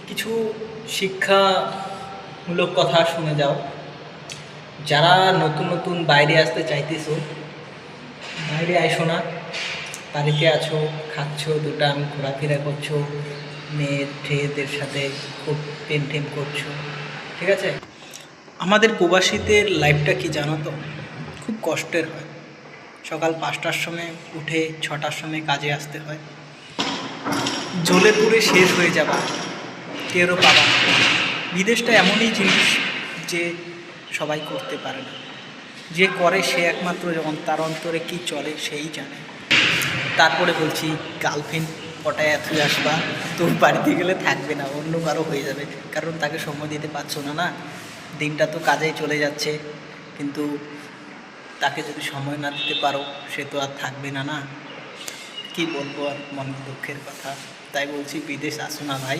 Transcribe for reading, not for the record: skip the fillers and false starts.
কিছু শিক্ষামূলক কথা শুনে যাও। যারা নতুন নতুন বাইরে আসতে চাইতেছো, বাইরে আইসো না, বাড়িতে আছো, খাচ্ছ, দুটা আমি ঘোরাফেরা করছো, মেয়েদের সাথে খুব প্রেম টেম করছো, ঠিক আছে? আমাদের প্রবাসীদের লাইফটা কি জানো তো, খুব কষ্টের হয়। সকাল 5টার সময় উঠে 6টার সময় কাজে আসতে হয়, জ্বলে পুড়ে শেষ হয়ে যাবা, টেরও পাবা না। বিদেশটা এমনই জিনিস যে সবাই করতে পারে না, যে করে সে একমাত্র যখন তার অন্তরে কী চলে সেই জানে। তারপরে বলছি, গার্লফ্রেন্ড পটায় এতই আসবা, তোর বাড়িতে গেলে থাকবে না, অন্য কারো হয়ে যাবে, কারণ তাকে সময় দিতে পারছো না। না, দিনটা তো কাজেই চলে যাচ্ছে, কিন্তু তাকে যদি সময় না দিতে পারো সে তো আর থাকবে না। না, কি বলবো আর, মনের দুঃখের কথা। তাই বলছি, বিদেশ আসো না ভাই।